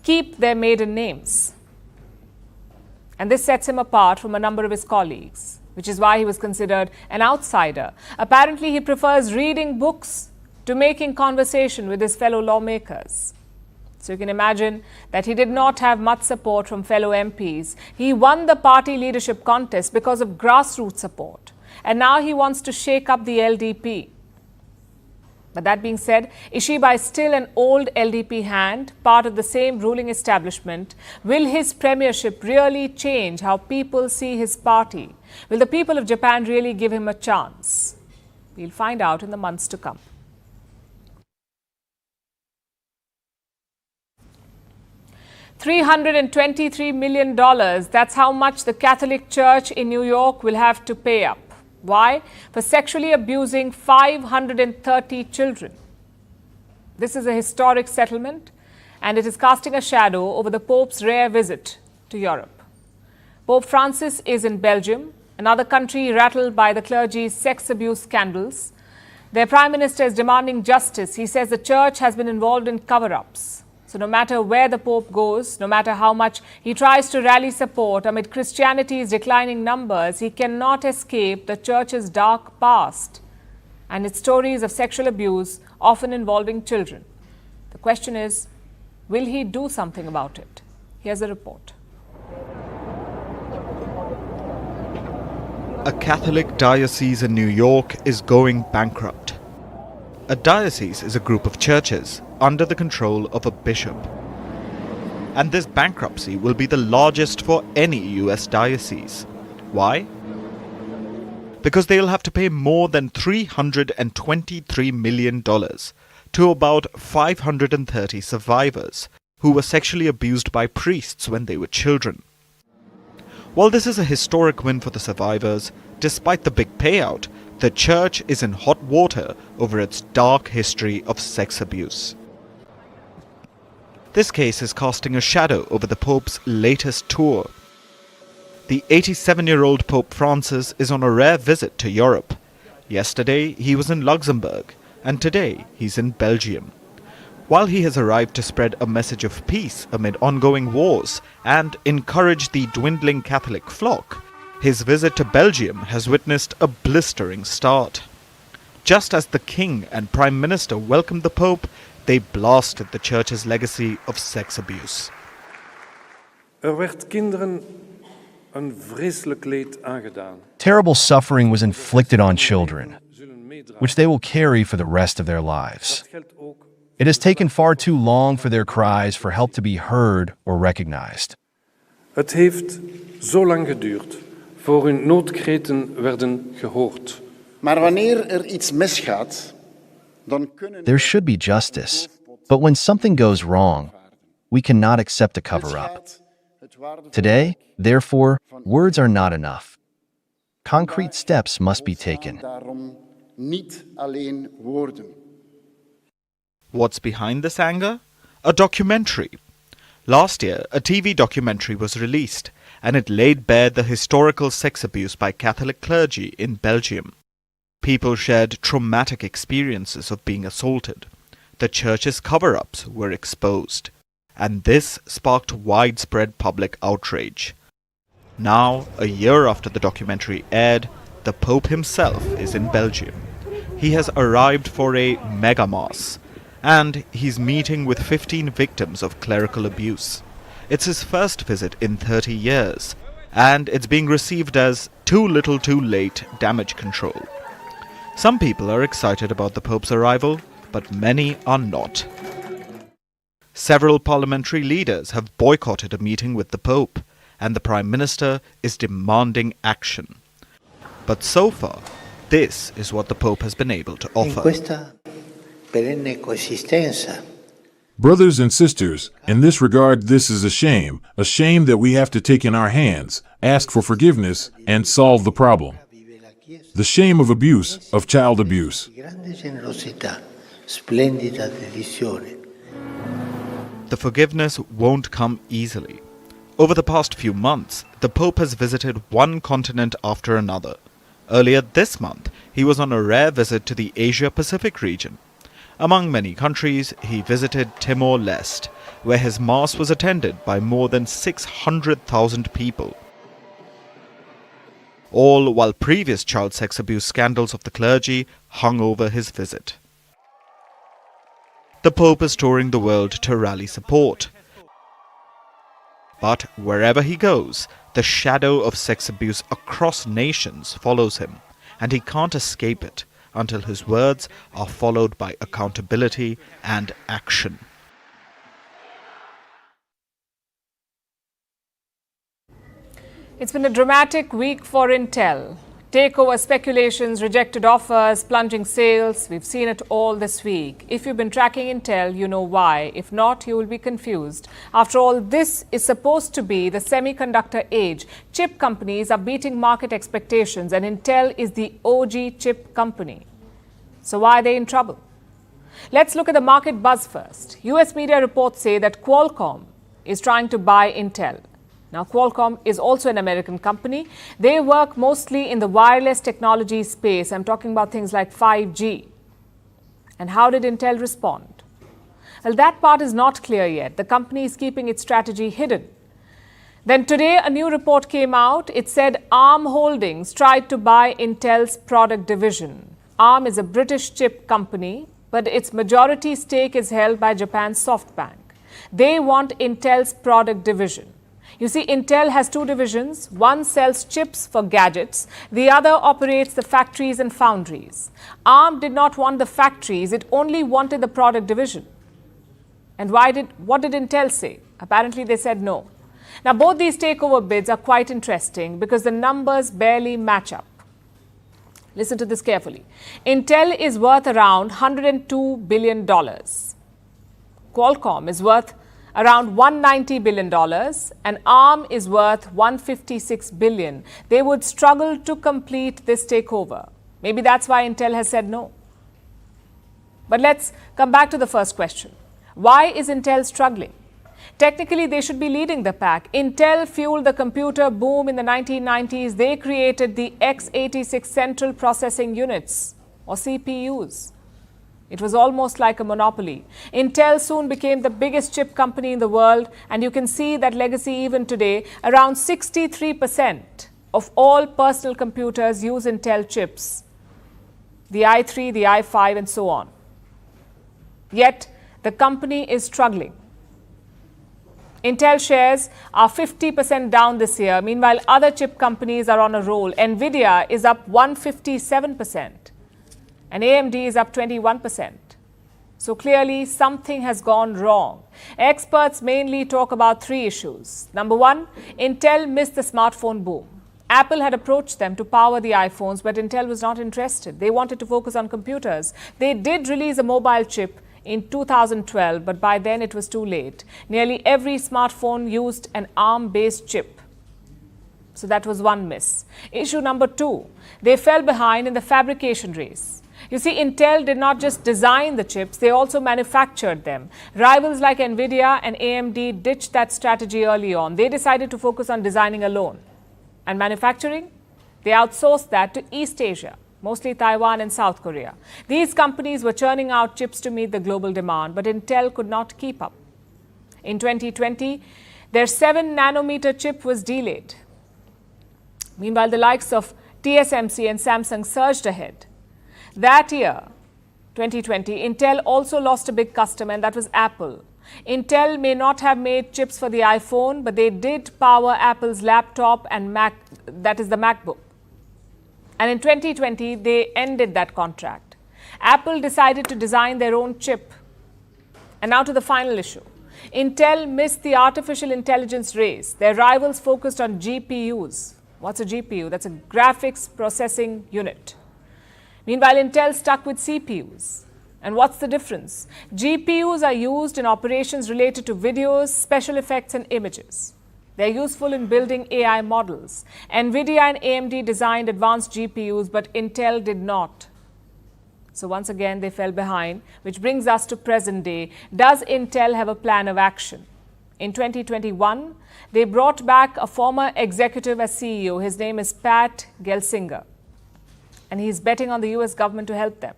[SPEAKER 1] keep their maiden names. And this sets him apart from a number of his colleagues, which is why he was considered an outsider. Apparently, he prefers reading books to making conversation with his fellow lawmakers. So you can imagine that he did not have much support from fellow MPs. He won the party leadership contest because of grassroots support. And now he wants to shake up the LDP. But that being said, Ishiba is still an old LDP hand, part of the same ruling establishment. Will his premiership really change how people see his party? Will the people of Japan really give him a chance? We'll find out in the months to come. $323 million, that's how much the Catholic Church in New York will have to pay up. Why? For sexually abusing 530 children. This is a historic settlement, and it is casting a shadow over the Pope's rare visit to Europe. Pope Francis is in Belgium, another country rattled by the clergy's sex abuse scandals. Their Prime Minister is demanding justice. He says the Church has been involved in cover-ups. So no matter where the Pope goes, no matter how much he tries to rally support amid Christianity's declining numbers, he cannot escape the Church's dark past and its stories of sexual abuse, often involving children. The question is, will he do something about it? Here's a report.
[SPEAKER 20] A Catholic diocese in New York is going bankrupt. A diocese is a group of churches under the control of a bishop. And this bankruptcy will be the largest for any US diocese. Why? Because they'll have to pay more than $323 million to about 530 survivors who were sexually abused by priests when they were children. While this is a historic win for the survivors, despite the big payout, the Church is in hot water over its dark history of sex abuse. This case is casting a shadow over the Pope's latest tour. The 87-year-old Pope Francis is on a rare visit to Europe. Yesterday, he was in Luxembourg, and today he's in Belgium. While he has arrived to spread a message of peace amid ongoing wars and encourage the dwindling Catholic flock, his visit to Belgium has witnessed a blistering start. Just as the King and Prime Minister welcomed the Pope, they blasted the Church's legacy of sex abuse.
[SPEAKER 2] Terrible suffering was inflicted on children, which they will carry for the rest of their lives. It has taken far too long for their cries for help to be heard or recognized.
[SPEAKER 21] Het heeft zo lang geduurd voor hun noodkreten werden gehoord.
[SPEAKER 22] Maar wanneer iets misgaat, dan kunnen...
[SPEAKER 2] There should be justice, but when something goes wrong, we cannot accept a cover-up. Today, therefore, words are not enough. Concrete steps must be taken.
[SPEAKER 22] Niet alleen woorden.
[SPEAKER 20] What's behind this anger? A documentary. Last year, a TV documentary was released, and it laid bare the historical sex abuse by Catholic clergy in Belgium. People shared traumatic experiences of being assaulted. The Church's cover-ups were exposed, and this sparked widespread public outrage. Now, a year after the documentary aired, the Pope himself is in Belgium. He has arrived for a mega mass, and he's meeting with 15 victims of clerical abuse. It's his first visit in 30 years, and it's being received as too little too late damage control. Some people are excited about the Pope's arrival, but many are not. Several parliamentary leaders have boycotted a meeting with the Pope, and the Prime Minister is demanding action. But so far, this is what the Pope has been able to offer.
[SPEAKER 23] Brothers and sisters, in this regard, this is a shame that we have to take in our hands, ask for forgiveness, and solve the problem. The shame of abuse, of child abuse.
[SPEAKER 20] The forgiveness won't come easily. Over the past few months, the Pope has visited one continent after another. Earlier this month, he was on a rare visit to the Asia-Pacific region. Among many countries, he visited Timor-Leste, where his mass was attended by more than 600,000 people. all while previous child sex abuse scandals of the clergy hung over his visit. The Pope is touring the world to rally support. But wherever he goes, the shadow of sex abuse across nations follows him, and he can't escape it until his words are followed by accountability and action.
[SPEAKER 1] It's been a dramatic week for Intel. Takeover speculations, rejected offers, plunging sales. We've seen it all this week. If you've been tracking Intel, you know why. If not, you will be confused. After all, this is supposed to be the semiconductor age. Chip companies are beating market expectations, and Intel is the OG chip company. So why are they in trouble? Let's look at the market buzz first. US media reports say that Qualcomm is trying to buy Intel. Now, Qualcomm is also an American company. They work mostly in the wireless technology space. I'm talking about things like 5G. And how did Intel respond? Well, that part is not clear yet. The company is keeping its strategy hidden. Then today, a new report came out. It said ARM Holdings tried to buy Intel's product division. ARM is a British chip company, but its majority stake is held by Japan's SoftBank. They want Intel's product division. You see, Intel has two divisions. One sells chips for gadgets. The other operates the factories and foundries. ARM did not want the factories. It only wanted the product division. And what did Intel say? Apparently, they said no. Now, both these takeover bids are quite interesting because the numbers barely match up. Listen to this carefully. Intel is worth around $102 billion. Qualcomm is worth around $190 billion, and ARM is worth $156 billion. They would struggle to complete this takeover. Maybe that's why Intel has said no. But let's come back to the first question. Why is Intel struggling? Technically, they should be leading the pack. Intel fueled the computer boom in the 1990s. They created the x86 Central Processing Units, or CPUs. It was almost like a monopoly. Intel soon became the biggest chip company in the world, and you can see that legacy even today. Around 63% of all personal computers use Intel chips, the i3, the i5, and so on. Yet, the company is struggling. Intel shares are 50% down this year. Meanwhile, other chip companies are on a roll. Nvidia is up 157%. And AMD is up 21%. So clearly, something has gone wrong. Experts mainly talk about three issues. Number one, Intel missed the smartphone boom. Apple had approached them to power the iPhones, but Intel was not interested. They wanted to focus on computers. They did release a mobile chip in 2012, but by then it was too late. Nearly every smartphone used an ARM-based chip. So that was one miss. Issue number two, they fell behind in the fabrication race. You see, Intel did not just design the chips, they also manufactured them. Rivals like Nvidia and AMD ditched that strategy early on. They decided to focus on designing alone. And manufacturing? They outsourced that to East Asia, mostly Taiwan and South Korea. These companies were churning out chips to meet the global demand, but Intel could not keep up. In 2020, their 7-nanometer chip was delayed. Meanwhile, the likes of TSMC and Samsung surged ahead. That year, 2020, Intel also lost a big customer, and that was Apple. Intel may not have made chips for the iPhone, but they did power Apple's laptop and Mac, that is the MacBook. And in 2020, they ended that contract. Apple decided to design their own chip. And now to the final issue. Intel missed the artificial intelligence race. Their rivals focused on GPUs. What's a GPU? That's a graphics processing unit. Meanwhile, Intel stuck with CPUs. And what's the difference? GPUs are used in operations related to videos, special effects, and images. They're useful in building AI models. Nvidia and AMD designed advanced GPUs, but Intel did not. So once again, they fell behind, which brings us to present day. Does Intel have a plan of action? In 2021, they brought back a former executive as CEO. His name is Pat Gelsinger. And he's betting on the US government to help them.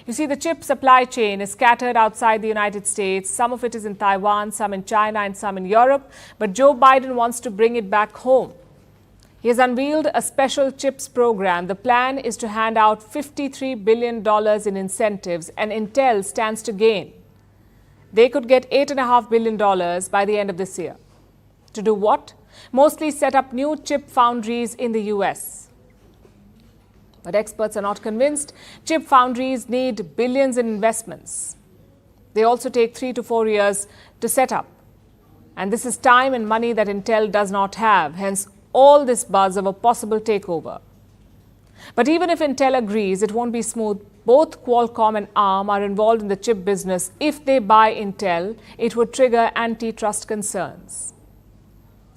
[SPEAKER 1] You see, the chip supply chain is scattered outside the United States. Some of it is in Taiwan, some in China, and some in Europe. But Joe Biden wants to bring it back home. He has unveiled a special chips program. The plan is to hand out $53 billion in incentives, and Intel stands to gain. They could get $8.5 billion by the end of this year. To do what? Mostly set up new chip foundries in the US. But experts are not convinced. Chip foundries need billions in investments. They also take 3 to 4 years to set up. And this is time and money that Intel does not have, hence all this buzz of a possible takeover. But even if Intel agrees, it won't be smooth. Both Qualcomm and ARM are involved in the chip business. If they buy Intel, it would trigger antitrust concerns.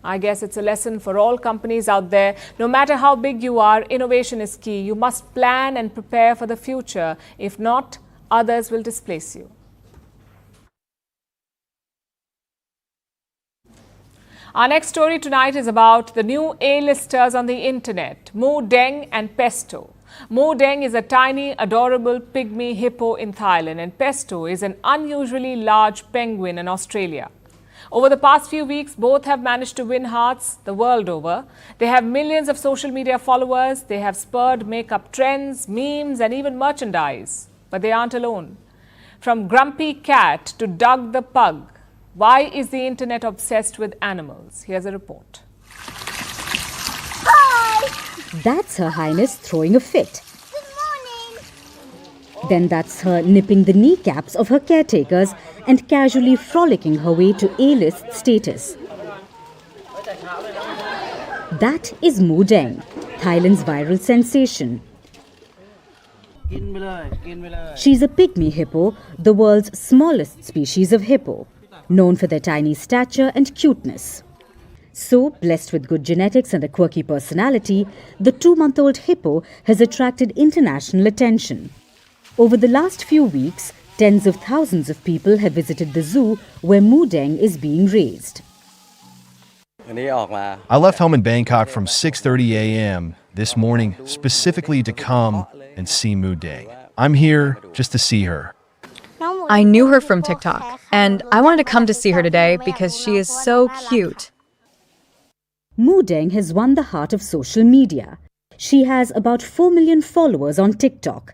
[SPEAKER 1] I guess it's a lesson for all companies out there. No matter how big you are, innovation is key. You must plan and prepare for the future. If not, others will displace you. Our next story tonight is about the new A-listers on the internet, Mu Deng and Pesto. Mu Deng is a tiny, adorable pygmy hippo in Thailand, and Pesto is an unusually large penguin in Australia. Over the past few weeks, both have managed to win hearts the world over. They have millions of social media followers. They have spurred makeup trends, memes, and even merchandise. But they aren't alone. From Grumpy Cat to Doug the Pug, why is the internet obsessed with animals? Here's a report.
[SPEAKER 19] Hi! That's Her Highness throwing a fit. Good morning! Then that's her nipping the kneecaps of her caretakers and casually frolicking her way to A-list status. That is Mu Deng, Thailand's viral sensation. She's a pygmy hippo, the world's smallest species of hippo, known for their tiny stature and cuteness. So, blessed with good genetics and a quirky personality, the 2-month-old hippo has attracted international attention. Over the last few weeks, tens of thousands of people have visited the zoo where Mu Deng is being raised.
[SPEAKER 2] I left home in Bangkok from 6:30 a.m. this morning specifically to come and see Mu Deng. I'm here just to see her.
[SPEAKER 3] I knew her from TikTok, and I wanted to come to see her today because she is so cute.
[SPEAKER 19] Mu Deng has won the heart of social media. She has about 4 million followers on TikTok.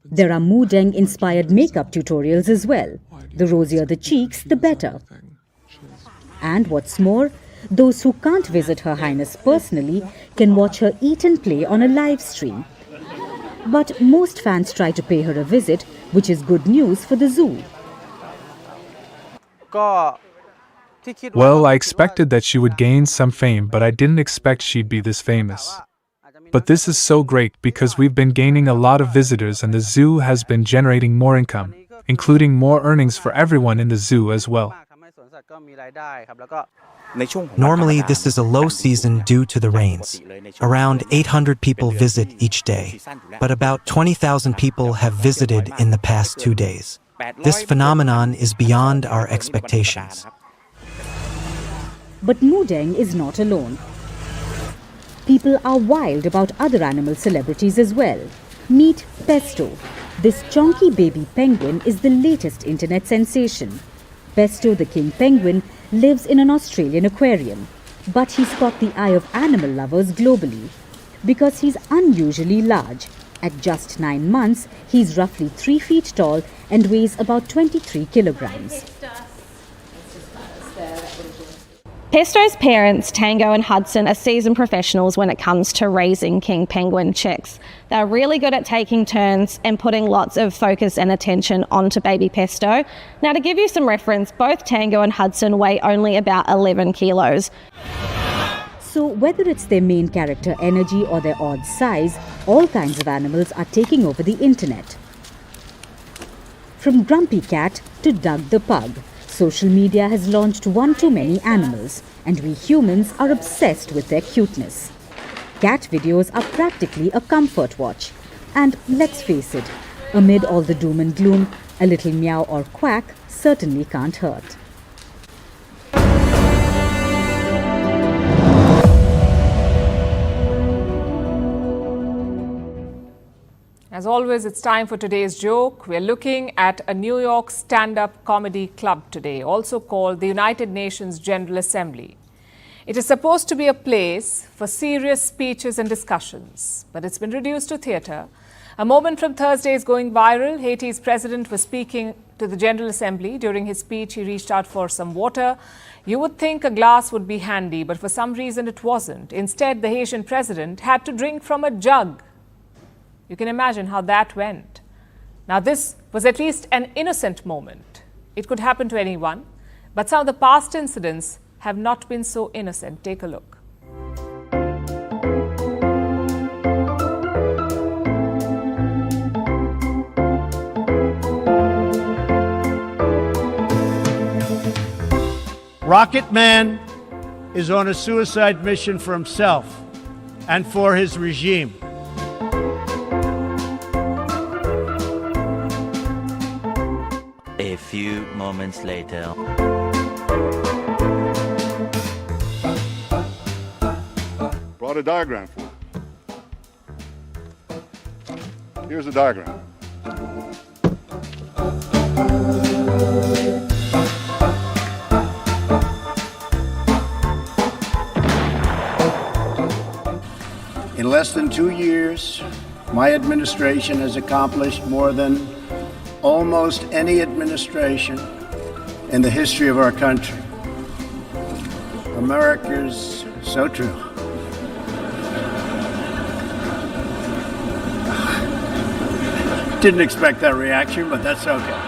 [SPEAKER 19] There are Mu Deng-inspired makeup tutorials as well. The rosier the cheeks, the better. And what's more, those who can't visit Her Highness personally can watch her eat and play on a live stream. But most fans try to pay her a visit, which is good news for the zoo.
[SPEAKER 4] Well, I expected that she would gain some fame, but I didn't expect she'd be this famous. But this is so great because we've been gaining a lot of visitors and the zoo has been generating more income, including more earnings for everyone in the zoo as well.
[SPEAKER 8] Normally, this is a low season due to the rains. Around 800 people visit each day, but about 20,000 people have visited in the past 2 days. This phenomenon is beyond our expectations.
[SPEAKER 19] But Mu Deng is not alone. People are wild about other animal celebrities as well. Meet Pesto. This chonky baby penguin is the latest internet sensation. Pesto the king penguin lives in an Australian aquarium, but he's caught the eye of animal lovers globally because he's unusually large. At just 9 months, he's roughly 3 feet tall and weighs about 23 kilograms.
[SPEAKER 5] Pesto's parents, Tango and Hudson, are seasoned professionals when it comes to raising king penguin chicks. They're really good at taking turns and putting lots of focus and attention onto baby Pesto. Now, to give you some reference, both Tango and Hudson weigh only about 11 kilos.
[SPEAKER 19] So whether it's their main character energy or their odd size, all kinds of animals are taking over the internet. From Grumpy Cat to Doug the Pug, social media has launched one too many animals, and we humans are obsessed with their cuteness. Cat videos are practically a comfort watch. And let's face it, amid all the doom and gloom, a little meow or quack certainly can't hurt.
[SPEAKER 1] As always, it's time for today's joke. We're looking at a New York stand-up comedy club today, also called the United Nations General Assembly. It is supposed to be a place for serious speeches and discussions, but it's been reduced to theatre. A moment from Thursday is going viral. Haiti's president was speaking to the General Assembly. During his speech, he reached out for some water. You would think a glass would be handy, but for some reason it wasn't. Instead, the Haitian president had to drink from a jug. You can imagine how that went. Now, this was at least an innocent moment. It could happen to anyone, but some of the past incidents have not been so innocent. Take a look.
[SPEAKER 6] Rocket Man is on a suicide mission for himself and for his regime.
[SPEAKER 7] A few moments later.
[SPEAKER 9] Brought a diagram for you. Here's a diagram.
[SPEAKER 22] In less than 2 years, my administration has accomplished more than almost any administration in the history of our country. America's so true. Didn't expect that reaction, but that's okay.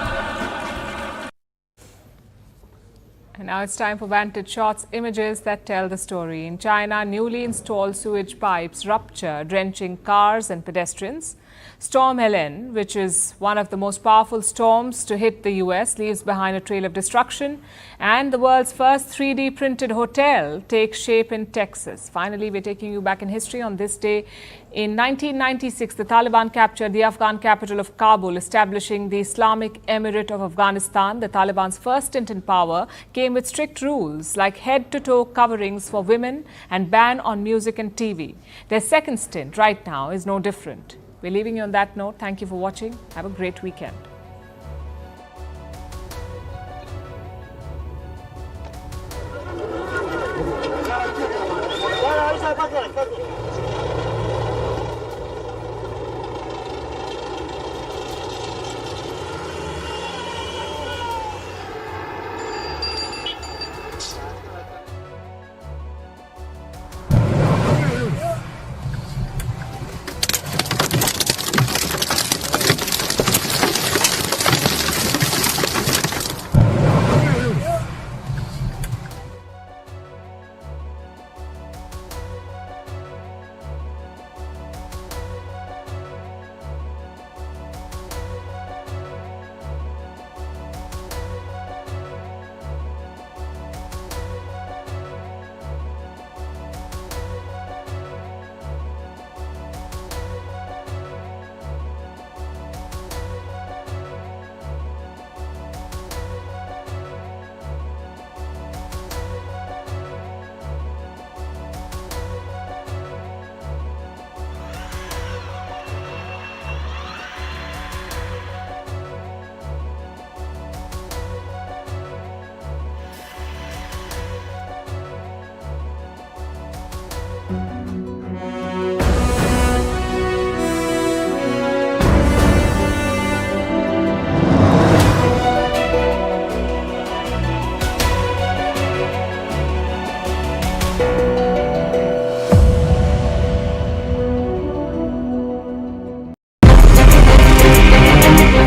[SPEAKER 1] And now it's time for Vantage shots, images that tell the story. In China, newly installed sewage pipes rupture, drenching cars and pedestrians. Storm Helen, which is one of the most powerful storms to hit the US, leaves behind a trail of destruction. And the world's first 3D printed hotel takes shape in Texas. Finally, we're taking you back in history on this day. In 1996, the Taliban captured the Afghan capital of Kabul, establishing the Islamic Emirate of Afghanistan. The Taliban's first stint in power came with strict rules like head-to-toe coverings for women and ban on music and TV. Their second stint right now is no different. We're leaving you on that note. Thank you for watching. Have a great weekend.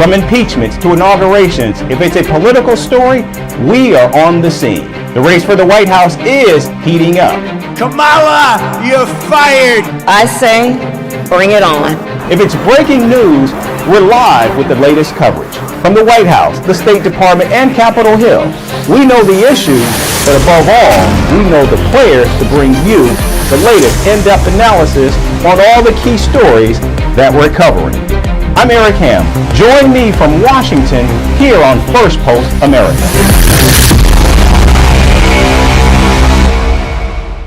[SPEAKER 24] From impeachments to inaugurations, if it's a political story, we are on the scene. The race for the White House is heating up.
[SPEAKER 6] Kamala, you're fired!
[SPEAKER 24] I say, bring it on. If it's breaking news, we're live with the latest coverage. From the White House, the State Department, and Capitol Hill, we know the issues, but above all, we know the players to bring you the latest in-depth analysis on all the key stories that we're covering. I'm Eric Ham. Join me from Washington here on Firstpost America.